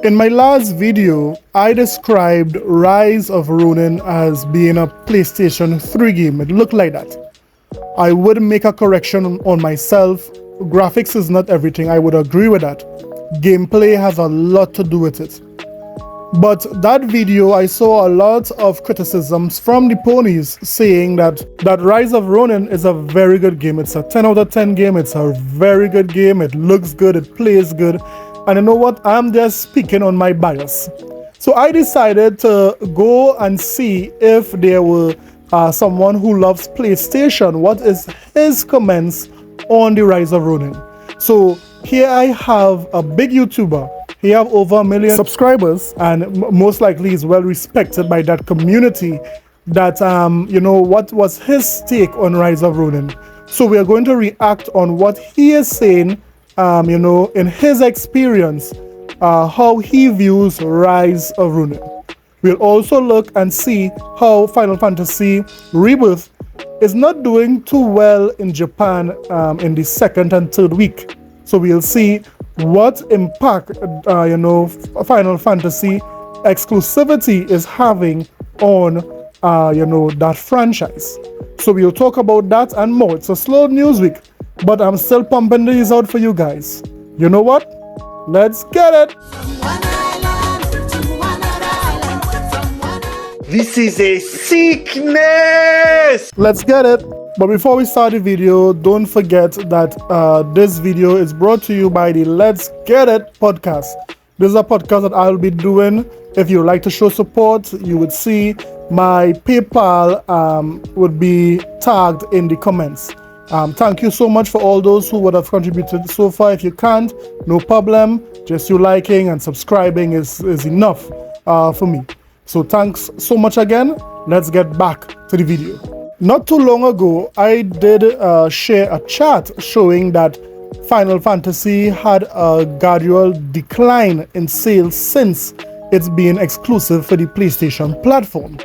In my last video, I described Rise of Ronin as being a PlayStation 3 game. It looked like that. I would make a correction on myself. Graphics is not everything, I would agree with that. Gameplay has a lot to do with it. But that video, I saw a lot of criticisms from the ponies saying that Rise of Ronin is a very good game. It's a 10 out of 10 game. It's a very good game. It looks good. It plays good. And you know what? I'm just speaking on my bias. So I decided to go and see if there were someone who loves PlayStation. What is his comments on the Rise of Ronin? So here I have a big YouTuber. He have over 1 million subscribers and most likely is well respected by that community. That you know, what was his take on Rise of Ronin? So we are going to react on what he is saying, you know, in his experience, how he views Rise of Ronin. We'll also look and see how Final Fantasy Rebirth is not doing too well in Japan in the second and third week. So we'll see what impact you know, Final Fantasy exclusivity is having on you know, that franchise. So we'll talk about that and more. It's a slow news week, but I'm still pumping these out for you guys. You know what? Let's get it. This is a sickness! Let's get it. But before we start the video, don't forget that this video is brought to you by the Let's Get It podcast. This is a podcast that I'll be doing. If you would like to show support, you would see my PayPal would be tagged in the comments. Thank you so much for all those who would have contributed so far. If you can't, no problem. Just you liking and subscribing is enough for me. So thanks so much again. Let's get back to the video. Not too long ago, I did share a chart showing that Final Fantasy had a gradual decline in sales since it's been exclusive for the PlayStation platform.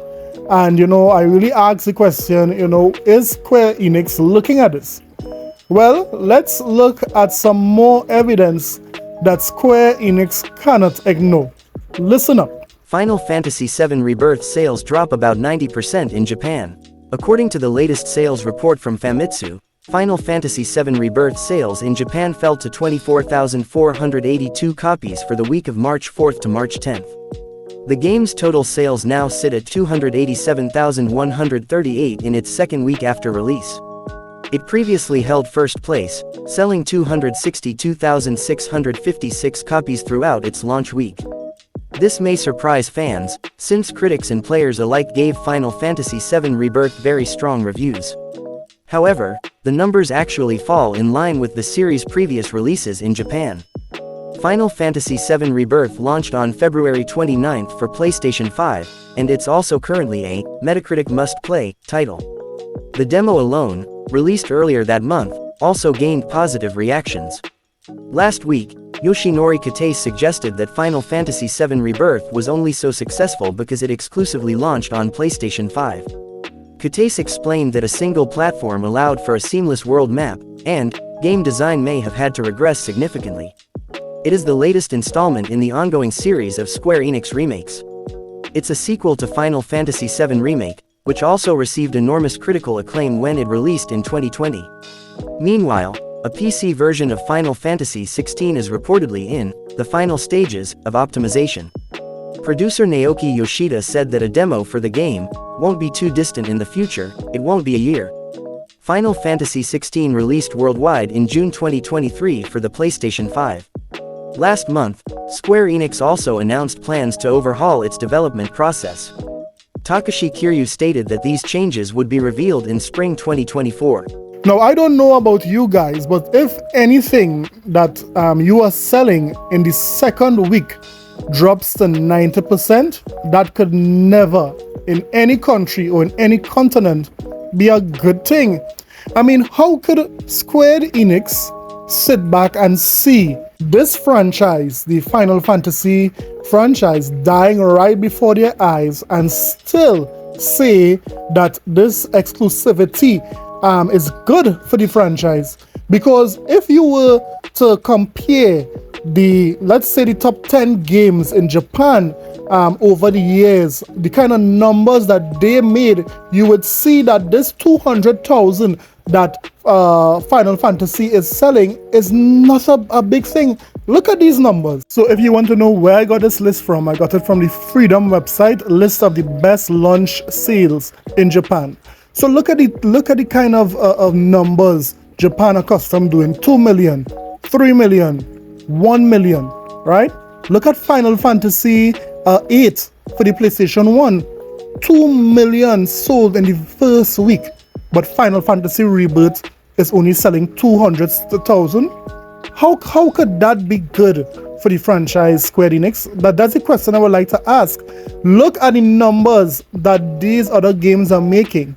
And you know, I really asked the question, you know, is Square Enix looking at this? Well, let's look at some more evidence that Square Enix cannot ignore. Listen up. Final Fantasy VII Rebirth sales drop about 90% in Japan. According to the latest sales report from Famitsu, Final Fantasy VII Rebirth sales in Japan fell to 24,482 copies for the week of March 4th to March 10th. The game's total sales now sit at 287,138 in its second week after release. It previously held first place, selling 262,656 copies throughout its launch week. This may surprise fans, since critics and players alike gave Final Fantasy VII Rebirth very strong reviews. However, the numbers actually fall in line with the series' previous releases in Japan. Final Fantasy VII Rebirth launched on February 29th for PlayStation 5, and it's also currently a Metacritic must-play title. The demo alone, released earlier that month, also gained positive reactions. Last week, Yoshinori Kate suggested that Final Fantasy VII Rebirth was only so successful because it exclusively launched on PlayStation 5. Kate explained that a single platform allowed for a seamless world map, and game design may have had to regress significantly. It is the latest installment in the ongoing series of Square Enix remakes. It's a sequel to Final Fantasy VII Remake, which also received enormous critical acclaim when it released in 2020. Meanwhile, a PC version of Final Fantasy XVI is reportedly in the final stages of optimization. Producer Naoki Yoshida said that a demo for the game won't be too distant in the future. It won't be a year. Final Fantasy XVI released worldwide in June 2023 for the PlayStation 5. Last month, Square Enix also announced plans to overhaul its development process. Takashi Kiryu stated that these changes would be revealed in spring 2024. Now, I don't know about you guys, but if anything that you are selling in the second week drops to 90%, that could never, in any country or in any continent, be a good thing. I mean, how could Square Enix sit back and see this franchise, the Final Fantasy franchise, dying right before their eyes and still say that this exclusivity is good for the franchise? Because if you were to compare the, let's say, the top 10 games in Japan over the years, the kind of numbers that they made, you would see that this 200,000 that Final Fantasy is selling is not a big thing. Look at these numbers. So if you want to know where I got this list from, I got it from the Freedom website, list of the best launch sales in Japan. So look at the kind of numbers Japan accustomed doing. 2 million, 3 million, 1 million, right? Look at Final Fantasy 8 for the PlayStation 1. 2 million sold in the first week, but Final Fantasy Rebirth is only selling 200,000. How could that be good for the franchise, Square Enix? That's the question I would like to ask. Look at the numbers that these other games are making,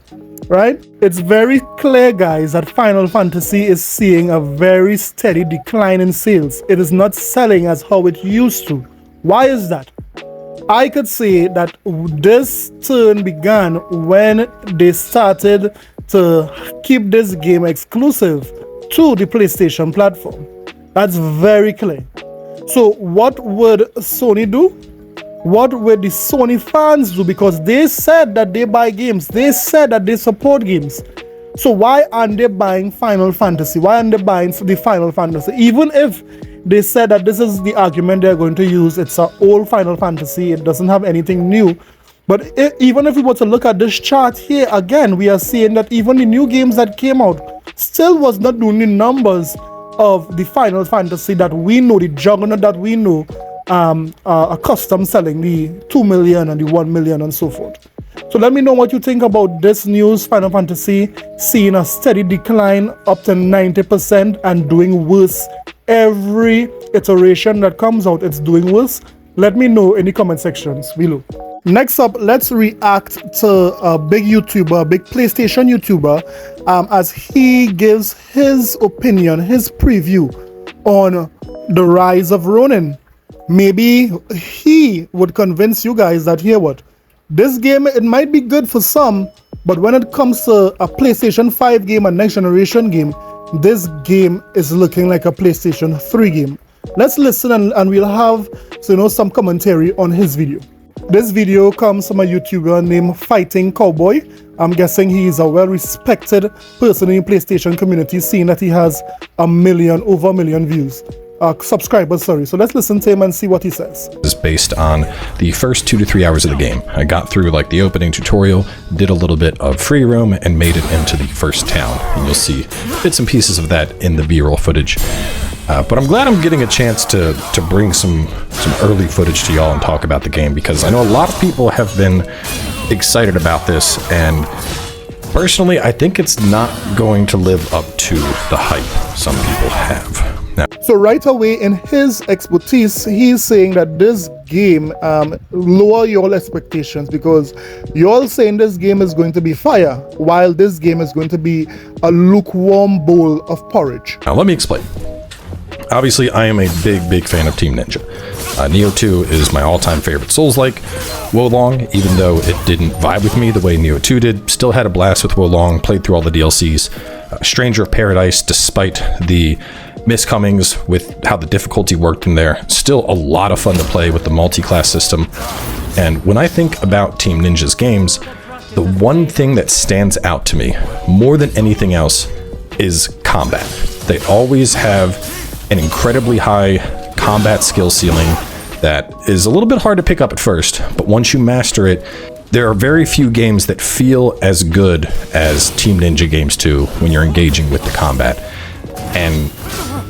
right? It's very clear, guys, that Final Fantasy is seeing a very steady decline in sales. It is not selling as how it used to. Why is that? I could say that this turn began when they started to keep this game exclusive to the PlayStation platform. That's very clear. So what would Sony do? What would the Sony fans do? Because they said that they buy games. They said that they support games. So why aren't they buying Final Fantasy? Why aren't they buying the Final Fantasy? Even if they said that this is the argument they're going to use, it's an old Final Fantasy, it doesn't have anything new. But even if we were to look at this chart here, again, we are seeing that even the new games that came out still was not doing the numbers of the Final Fantasy that we know, the juggernaut that we know, custom selling, the 2 million and the 1 million and so forth. So let me know what you think about this news. Final Fantasy seeing a steady decline up to 90% and doing worse. Every iteration that comes out, it's doing worse. Let me know in the comment sections below. Next up, let's react to a big YouTuber, a big PlayStation YouTuber, as he gives his opinion, his preview on the rise of Ronin. Maybe he would convince you guys that, here what, this game, it might be good for some, but when it comes to a PlayStation 5 game, a next generation game, this game is looking like a PlayStation 3 game. Let's listen and we'll have some commentary on his video. This video comes from a YouTuber named Fighting Cowboy. I'm guessing he's a well-respected person in the PlayStation community, seeing that he has over a million views. Subscribers, sorry. So let's listen to him and see what he says. Is based on the first 2 to 3 hours of the game. I got through like the opening tutorial, did a little bit of free roam, and made it into the first town. And you'll see bits and pieces of that in the B-roll footage. But I'm glad I'm getting a chance to bring some early footage to y'all and talk about the game, because I know a lot of people have been excited about this, and personally, I think it's not going to live up to the hype some people have. Now, so right away in his expertise, he's saying that this game lower your expectations, because you're saying this game is going to be fire, while this game is going to be a lukewarm bowl of porridge. now let me explain. Obviously, I am a big fan of Team Ninja. Nioh 2 is my all-time favorite Souls-like. Wolong, even though it didn't vibe with me the way Nioh 2 did, still had a blast with Wolong, played through all the DLCs. Stranger of Paradise, despite the miscomings with how the difficulty worked in there, still a lot of fun to play with the multi-class system. And when I think about Team Ninja's games, the one thing that stands out to me more than anything else is combat. They always have an incredibly high combat skill ceiling that is a little bit hard to pick up at first, but once you master it, there are very few games that feel as good as Team Ninja games do when you're engaging with the combat. And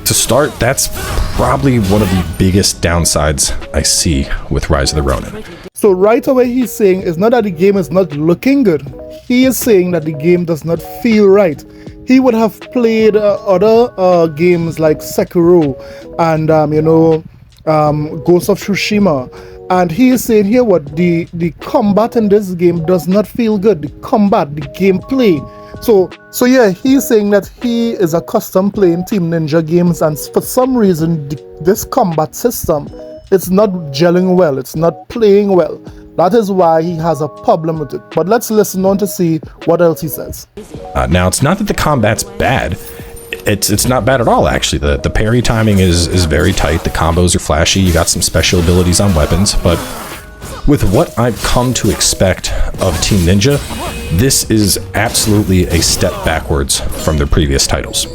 to start, that's probably one of the biggest downsides I see with Rise of the Ronin. So right away he's saying it's not that the game is not looking good. He is saying that the game does not feel right. He would have played other games like Sekiro and Ghost of Tsushima, and he is saying here what the combat in this game does not feel good. The combat, the gameplay. So yeah, he's saying that he is accustomed playing Team Ninja games, and for some reason this combat system, it's not gelling well. It's not playing well. That is why he has a problem with it. But let's listen on to see what else he says. Now, it's not that the combat's bad. it's not bad at all, actually. The parry timing is very tight. The combos are flashy. You got some special abilities on weapons, but with what I've come to expect of Team Ninja, this is absolutely a step backwards from their previous titles.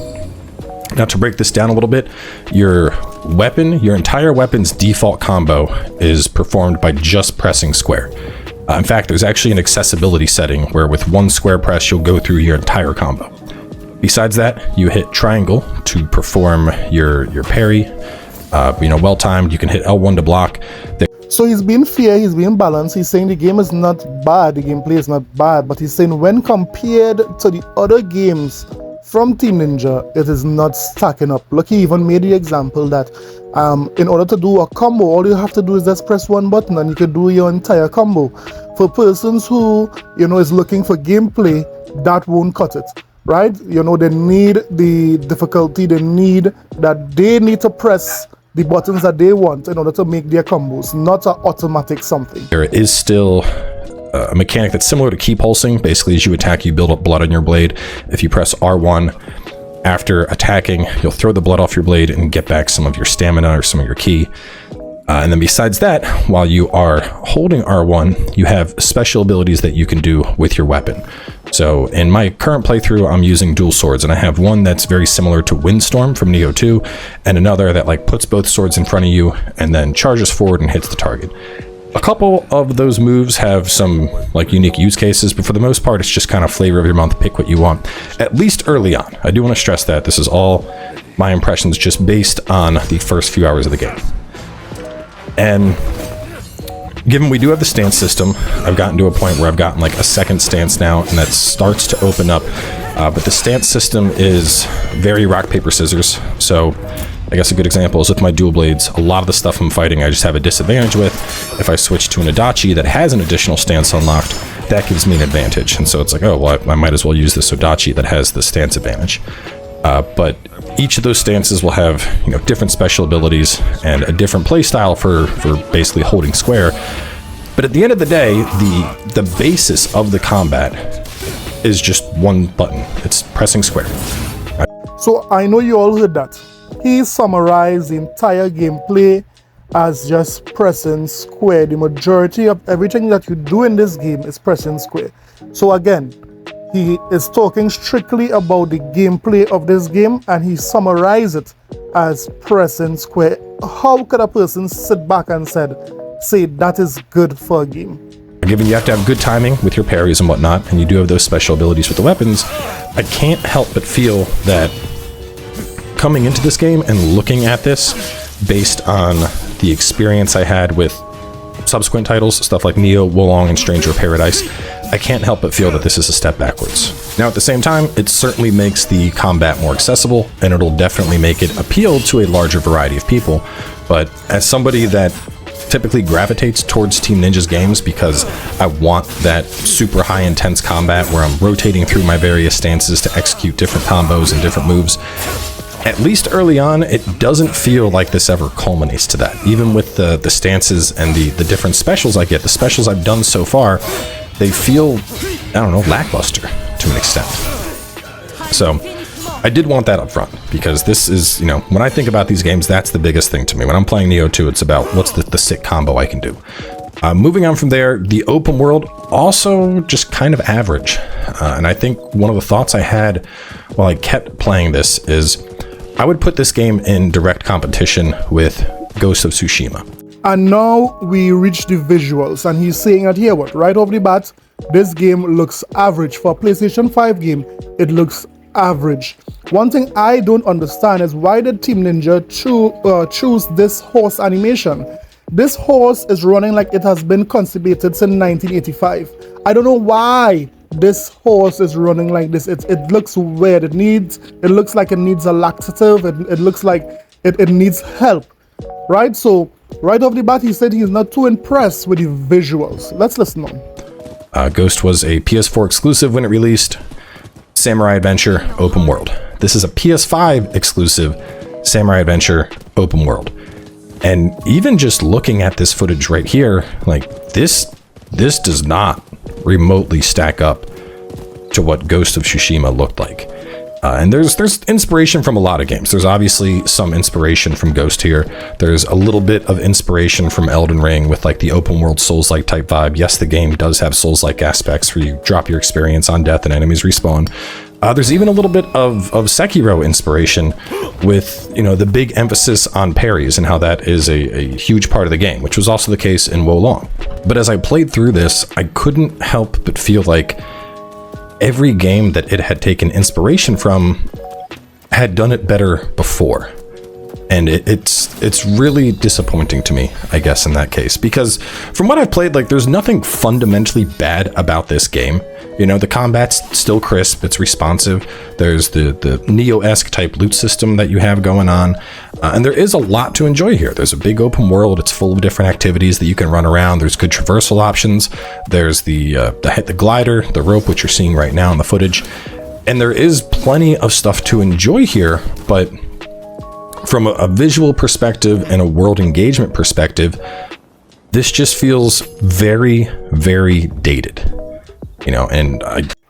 Now, to break this down a little bit, your entire weapon's default combo is performed by just pressing square. In fact, there's actually an accessibility setting where with one square press, you'll go through your entire combo. Besides that, you hit triangle to perform your parry. Well timed. You can hit L1 to block. So he's being fair, he's being balanced. He's saying the game is not bad, the gameplay is not bad, but he's saying when compared to the other games from Team Ninja, it is not stacking up. Look, he even made the example that in order to do a combo, all you have to do is just press one button and you can do your entire combo. For persons who, is looking for gameplay, that won't cut it. Right? They need the difficulty, they need to press the buttons that they want in order to make their combos, not an automatic something. There is still a mechanic that's similar to key pulsing. Basically, as you attack, you build up blood on your blade. If you press R1 after attacking, you'll throw the blood off your blade and get back some of your stamina or some of your ki. And then besides that, while you are holding R1, you have special abilities that you can do with your weapon. So in my current playthrough, I'm using dual swords, and I have one that's very similar to Windstorm from Neo 2, and another that puts both swords in front of you and then charges forward and hits the target. A couple of those moves have some unique use cases, but for the most part, it's just kind of flavor of your month, pick what you want, at least early on. I do want to stress that this is all my impressions just based on the first few hours of the game. And given we do have the stance system, I've gotten to a point where I've gotten a second stance now, and that starts to open up. But the stance system is very rock, paper, scissors. So I guess a good example is with my dual blades. A lot of the stuff I'm fighting, I just have a disadvantage with. If I switch to an Adachi that has an additional stance unlocked, that gives me an advantage. And so it's I might as well use this Adachi that has the stance advantage. But each of those stances will have different special abilities and a different play style for basically holding square. But at the end of the day, the basis of the combat is just one button. It's pressing square. So I know you all heard that. He summarized the entire gameplay as just pressing square. The majority of everything that you do in this game is pressing square. So again, he is talking strictly about the gameplay of this game, and he summarized it as pressing square. How could a person sit back and say that is good for a game? Given you have to have good timing with your parries and whatnot, and you do have those special abilities with the weapons, I can't help but feel that coming into this game and looking at this based on the experience I had with subsequent titles, stuff like Neo, Wolong, and Stranger of Paradise, I can't help but feel that this is a step backwards. Now, at the same time, it certainly makes the combat more accessible, and it'll definitely make it appeal to a larger variety of people. But as somebody that typically gravitates towards Team Ninja's games because I want that super high intense combat where I'm rotating through my various stances to execute different combos and different moves, at least early on, it doesn't feel like this ever culminates to that. Even with the stances and the different specials I get, the specials I've done so far, they feel, lackluster to an extent. So I did want that up front, because this is, when I think about these games, that's the biggest thing to me. When I'm playing Neo 2, it's about what's the sick combo I can do. Moving on from there, the open world also just kind of average. And I think one of the thoughts I had while I kept playing this is I would put this game in direct competition with Ghost of Tsushima. And now we reach the visuals, and he's saying that here, right off the bat, this game looks average. For a PlayStation 5 game, it looks average. One thing I don't understand is why did Team Ninja choose this horse animation? This horse is running like it has been conceived since 1985. I don't know why this horse is running like this. It looks weird. It looks like it needs a laxative. It looks like it needs help, right? So right off the bat, he said he's not too impressed with the visuals. Let's listen on. Ghost was a PS4 exclusive when it released. Samurai Adventure Open World. This is a PS5 exclusive Samurai Adventure Open World. And even just looking at this footage right here, this does not remotely stack up to what Ghost of Tsushima looked like. And there's inspiration from a lot of games. There's obviously some inspiration from Ghost here. There's a little bit of inspiration from Elden Ring with like the open world Souls-like type vibe. Yes, the game does have Souls-like aspects where you drop your experience on death and enemies respawn. There's even a little bit of Sekiro inspiration with, you know, the big emphasis on parries and how that is a huge part of the game, which was also the case in Wo Long. But as I played through this, I couldn't help but feel like every game that it had taken inspiration from had done it better before. And it's really disappointing to me, I guess, in that case, because from what I've played, like, there's nothing fundamentally bad about this game. You know, the combat's still crisp, it's responsive, there's the Neo-esque type loot system that you have going on, and there is a lot to enjoy here. There's a big open world, it's full of different activities that you can run around, there's good traversal options, there's the glider, the rope, which you're seeing right now in the footage, and there is plenty of stuff to enjoy here, but from a visual perspective and a world engagement perspective, this just feels very, very dated. You know, and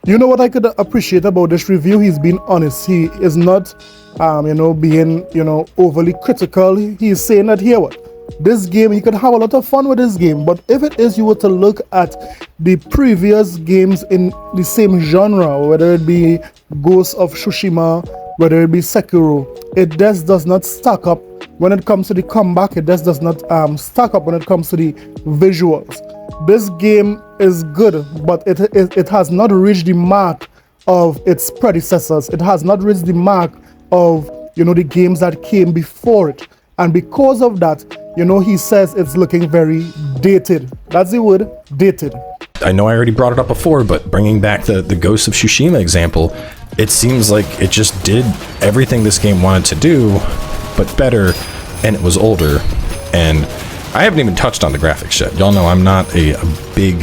you know what I could appreciate about this review? He's been honest. He is not, you know, being, you know, overly critical. He's saying that here, what? This game, you could have a lot of fun with this game, but if it is you were to look at the previous games in the same genre, whether it be Ghost of Tsushima, whether it be Sekiro, it just does not stack up when it comes to the combat. It just does not stack up when it comes to the visuals. This game is good, but it has not reached the mark of its predecessors. It has not reached the mark of, you know, the games that came before it. And because of that, you know, he says it's looking very dated. That's the word, dated. I know I already brought it up before, but bringing back the Ghost of Tsushima example, it seems like it just did everything this game wanted to do, but better, and it was older. And I haven't even touched on the graphics yet. Y'all know I'm not a big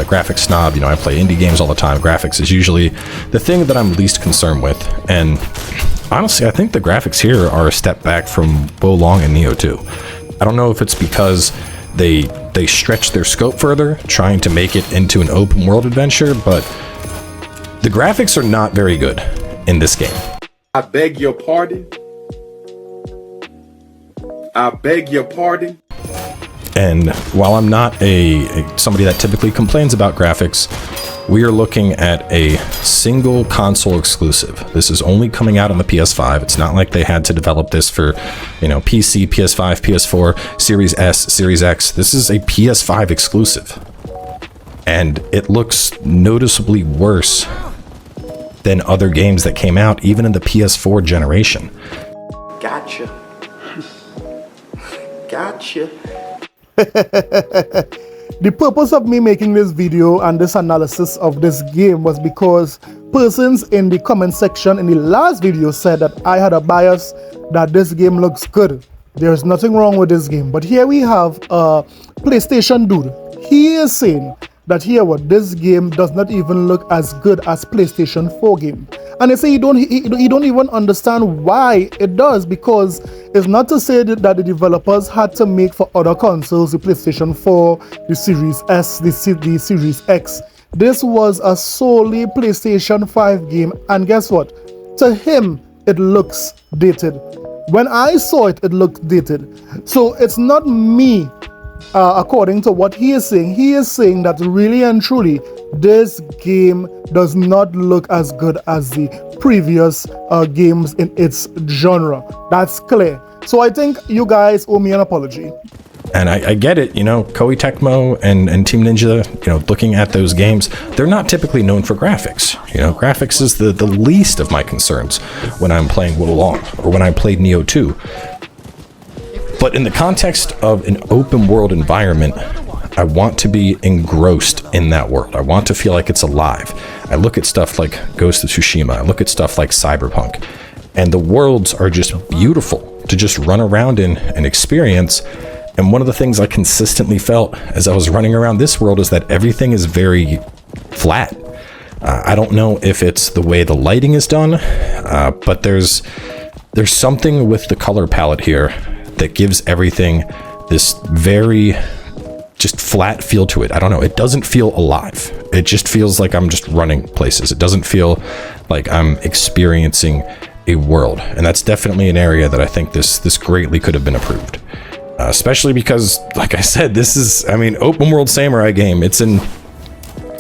graphics snob. You know, I play indie games all the time. Graphics is usually the thing that I'm least concerned with. And honestly, I think the graphics here are a step back from Wo Long and Nioh 2. I don't know if it's because they stretched their scope further, trying to make it into an open world adventure, but the graphics are not very good in this game. I beg your pardon. I beg your pardon. And while I'm not somebody that typically complains about graphics, we are looking at a single console exclusive. This is only coming out on the PS5. It's not like they had to develop this for, you know, PC, PS5, PS4, Series S, Series X. This is a PS5 exclusive. And it looks noticeably worse than other games that came out, even in the PS4 generation. Gotcha. Gotcha. The purpose of me making this video and this analysis of this game was because persons in the comment section in the last video said that I had a bias that this game looks good. There's nothing wrong with this game. But here we have a PlayStation dude. He is saying that here what this game does not even look as good as PlayStation 4 game. And they say he don't even understand why it does, because it's not to say that the developers had to make for other consoles, the PlayStation 4, the Series S, the Series X. This was a solely PlayStation 5 game, and guess what? To him, it looks dated. When I saw it, it looked dated. So it's not me, according to what he is saying that really and truly, this game does not look as good as the previous games in its genre. That's clear. So I think you guys owe me an apology. And I get it, you know, Koei Tecmo and Team Ninja, you know, looking at those games, they're not typically known for graphics. You know, graphics is the least of my concerns when I'm playing Wo Long or when I played Nioh 2. But in the context of an open world environment, I want to be engrossed in that world. I want to feel like it's alive. I look at stuff like Ghost of Tsushima. I look at stuff like Cyberpunk. And the worlds are just beautiful to just run around in and experience. And one of the things I consistently felt as I was running around this world is that everything is very flat. I don't know if it's the way the lighting is done, but there's something with the color palette here that gives everything this very just flat feel to it. I don't know. It doesn't feel alive. It just feels like I'm just running places. It doesn't feel Like, I'm experiencing a world, and that's definitely an area that I think this greatly could have been improved. Especially because, like I said, this is, I mean, open world samurai game. It's in,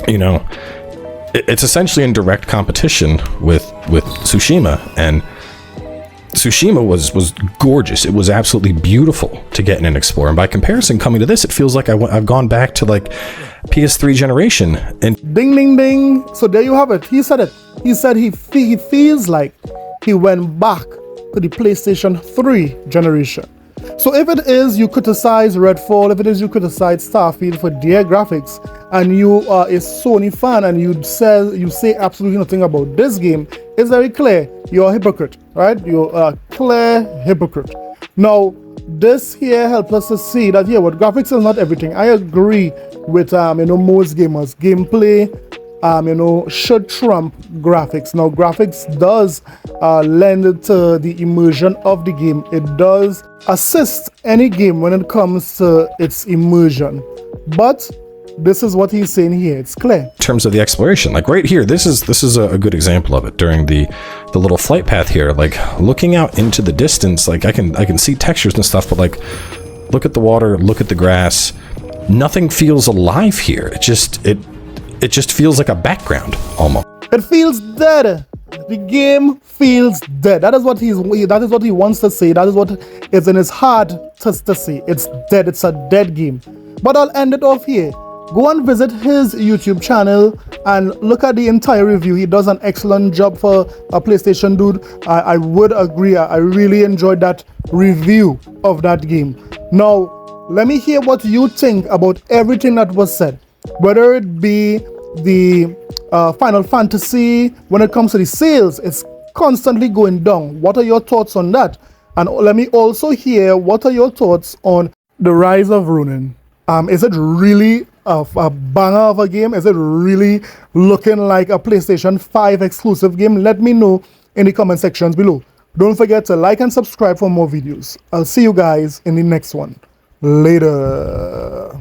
you know, it's essentially in direct competition with Tsushima, and Tsushima was gorgeous. It was absolutely beautiful to get in and explore. And by comparison, coming to this, it feels like I've gone back to like PS3 generation. And ding, ding, ding. So there you have it. He said it. He said he feels like he went back to the PlayStation 3 generation. So if it is you criticize Redfall, if it is you criticize Starfield for their graphics, and you are a Sony fan and you say absolutely nothing about this game, it's very clear you're a hypocrite, right? You're a clear hypocrite. Now, this here helps us to see that, yeah, what graphics is not everything. I agree with most gamers. Gameplay should trump graphics. Now, graphics does lend to the immersion of the game. It does assist any game when it comes to its immersion. But this is what he's saying here. It's clear. In terms of the exploration, like right here, this is a good example of it. During the little flight path here, like looking out into the distance, like I can see textures and stuff, but like look at the water, look at the grass. Nothing feels alive here. It just feels like a background almost. It feels dead. The game feels dead. That is what he wants to say. That is what is in his heart to say. It's dead. It's a dead game. But I'll end it off here. Go and visit his YouTube channel and look at the entire review. He does an excellent job for a PlayStation dude. I would agree. I really enjoyed that review of that game. Now, let me hear what you think about everything that was said. Whether it be the Final Fantasy, when it comes to the sales, it's constantly going down. What are your thoughts on that? And let me also hear what are your thoughts on the Rise of Ronin. Is it really a banger of a game? Is it really looking like a PlayStation 5 exclusive game? Let me know in the comment sections below. Don't forget to like and subscribe for more videos. I'll see you guys in the next one. Later.